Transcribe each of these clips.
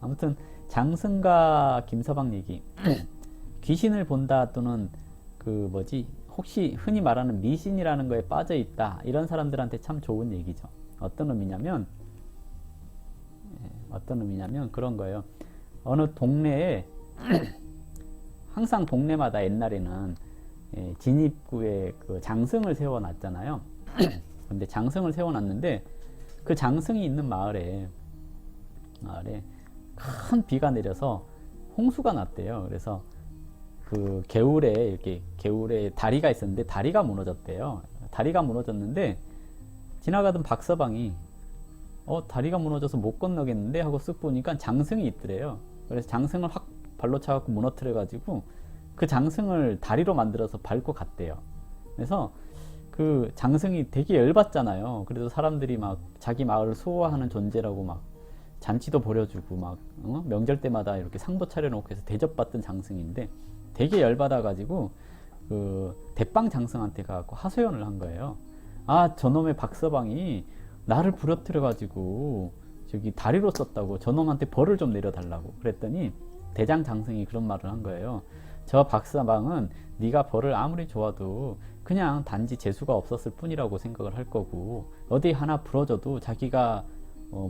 아무튼 장승과 김서방 얘기. 귀신을 본다 또는 그 뭐지 혹시 흔히 말하는 미신이라는 거에 빠져 있다 이런 사람들한테 참 좋은 얘기죠. 어떤 의미냐면 그런 거예요. 어느 동네에 항상 동네마다 옛날에는 진입구에 그 장승을 세워놨잖아요. 근데 장승을 세워놨는데 그 장승이 있는 마을에 큰 비가 내려서 홍수가 났대요. 그래서 그 개울에 다리가 있었는데 다리가 무너졌대요. 다리가 무너졌는데 지나가던 박서방이 다리가 무너져서 못 건너겠는데 하고 쓱 보니까 장승이 있더래요. 그래서 장승을 확 발로 차갖고 무너뜨려 가지고 그 장승을 다리로 만들어서 밟고 갔대요. 그래서 그 장승이 되게 열받잖아요. 그래서 사람들이 막 자기 마을을 수호하는 존재라고 막 잔치도 벌여주고 막 명절 때마다 이렇게 상도 차려놓고 해서 대접받던 장승인데 되게 열받아 가지고 그 대빵 장승한테 가갖고 하소연을 한 거예요. 아, 저놈의 박서방이 나를 부러뜨려 가지고 저기 다리로 썼다고 저놈한테 벌을 좀 내려달라고 그랬더니 대장 장승이 그런 말을 한 거예요. 저 박서방은 네가 벌을 아무리 줘도 그냥 단지 재수가 없었을 뿐이라고 생각을 할 거고 어디 하나 부러져도 자기가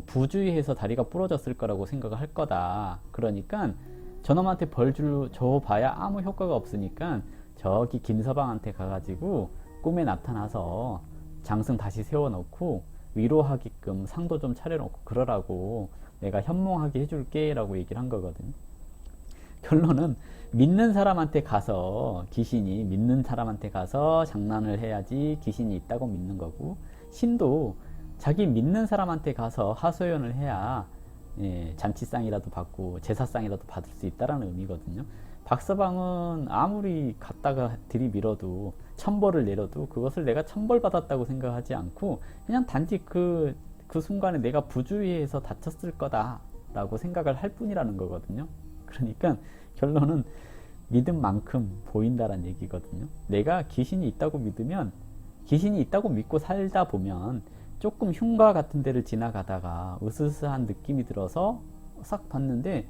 부주의해서 다리가 부러졌을 거라고 생각을 할 거다. 그러니까 저놈한테 벌 줘봐야 아무 효과가 없으니까 저기 김서방한테 가가지고 꿈에 나타나서 장승 다시 세워놓고 위로하게끔 상도 좀 차려놓고 그러라고 내가 현몽하게 해줄게 라고 얘기를 한 거거든요. 결론은 믿는 사람한테 가서 귀신이 믿는 사람한테 가서 장난을 해야지 귀신이 있다고 믿는 거고 신도 자기 믿는 사람한테 가서 하소연을 해야 잔치상이라도 받고 제사상이라도 받을 수 있다라는 의미거든요. 박서방은 아무리 갔다가 들이밀어도 천벌을 내려도 그것을 내가 천벌 받았다고 생각하지 않고 그냥 단지 그 순간에 내가 부주의해서 다쳤을 거다라고 생각을 할 뿐이라는 거거든요. 그러니까 결론은 믿은 만큼 보인다라는 얘기거든요. 내가 귀신이 있다고 믿으면 귀신이 있다고 믿고 살다 보면 조금 흉가 같은 데를 지나가다가 으스스한 느낌이 들어서 싹 봤는데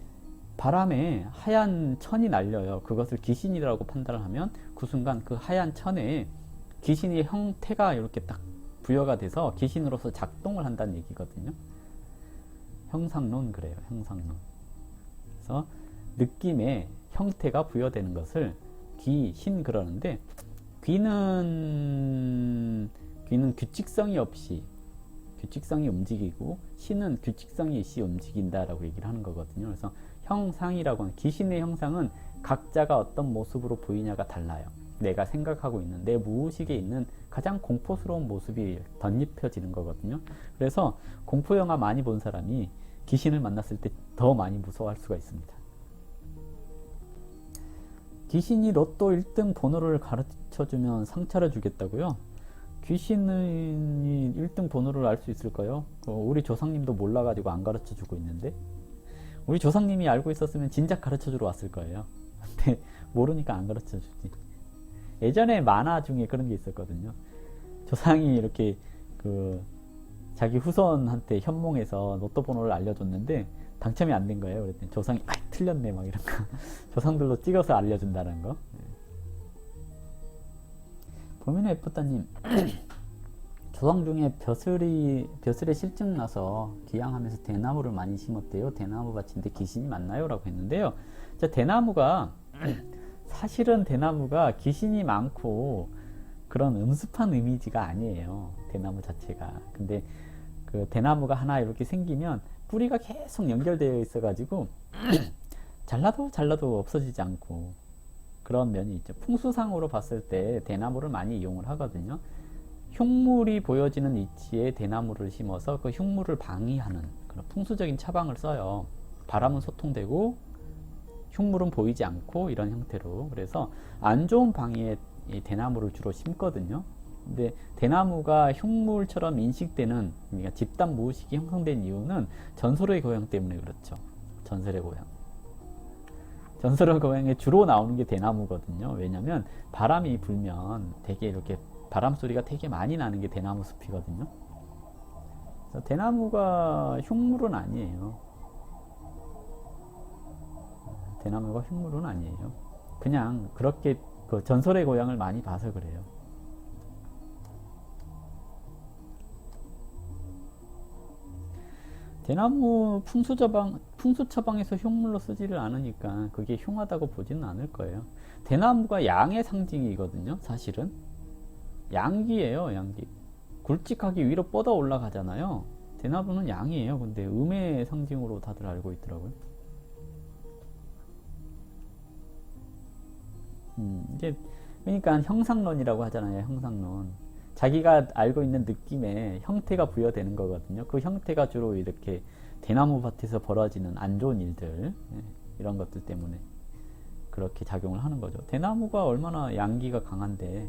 바람에 하얀 천이 날려요. 그것을 귀신이라고 판단을 하면 그 순간 그 하얀 천에 귀신의 형태가 이렇게 딱 부여가 돼서 귀신으로서 작동을 한다는 얘기거든요. 형상론 그래요. 형상론. 그래서 느낌의 형태가 부여되는 것을 귀신 그러는데 귀는 규칙성이 없이 규칙성이 움직이고 신은 규칙성이 있이 움직인다라고 얘기를 하는 거거든요. 그래서 형상이라고 하는 귀신의 형상은 각자가 어떤 모습으로 보이냐가 달라요. 내가 생각하고 있는 내 무의식에 있는 가장 공포스러운 모습이 덧입혀지는 거거든요. 그래서 공포영화 많이 본 사람이 귀신을 만났을 때 더 많이 무서워할 수가 있습니다. 귀신이 로또 1등 번호를 가르쳐주면 상처를 주겠다고요? 귀신이 1등 번호를 알 수 있을까요? 우리 조상님도 몰라가지고 안 가르쳐주고 있는데 우리 조상님이 알고 있었으면 진작 가르쳐주러 왔을 거예요. 근데 모르니까 안 가르쳐주지. 예전에 만화 중에 그런 게 있었거든요. 조상이 이렇게 자기 후손한테 현몽해서 로또 번호를 알려줬는데 당첨이 안 된 거예요. 그랬더니 조상이 틀렸네 막 이런 거. 조상들로 찍어서 알려준다는 거. 보면은 예쁘다님 조상 중에 벼슬에 실증 나서 귀향하면서 대나무를 많이 심었대요. 대나무 밭인데 귀신이 많나요? 라고 했는데요. 사실은 대나무가 귀신이 많고 그런 음습한 이미지가 아니에요. 대나무 자체가. 근데 그 대나무가 하나 이렇게 생기면 뿌리가 계속 연결되어 있어가지고 잘라도 없어지지 않고 그런 면이 있죠. 풍수상으로 봤을 때 대나무를 많이 이용을 하거든요. 흉물이 보여지는 위치에 대나무를 심어서 그 흉물을 방위하는 그런 풍수적인 처방을 써요. 바람은 소통되고 흉물은 보이지 않고 이런 형태로. 그래서 안 좋은 방위에 이 대나무를 주로 심거든요. 근데 대나무가 흉물처럼 인식되는, 그러니까 집단 무의식이 형성된 이유는 전설의 고향 때문에 그렇죠. 전설의 고향. 전설의 고향에 주로 나오는 게 대나무거든요. 왜냐면 바람이 불면 되게 이렇게 바람 소리가 되게 많이 나는 게 대나무 숲이거든요. 그래서 대나무가 흉물은 아니에요. 대나무가 흉물은 아니에요. 그냥 그렇게 그 전설의 고향을 많이 봐서 그래요. 대나무 풍수처방에서 흉물로 쓰지를 않으니까 그게 흉하다고 보지는 않을 거예요. 대나무가 양의 상징이거든요, 사실은. 양기예요, 양기. 굵직하게 위로 뻗어 올라가잖아요. 대나무는 양이에요. 근데 음의 상징으로 다들 알고 있더라고요. 이제 그러니까 형상론이라고 하잖아요. 형상론. 자기가 알고 있는 느낌에 형태가 부여되는 거거든요. 그 형태가 주로 이렇게 대나무 밭에서 벌어지는 안 좋은 일들, 이런 것들 때문에 그렇게 작용을 하는 거죠. 대나무가 얼마나 양기가 강한데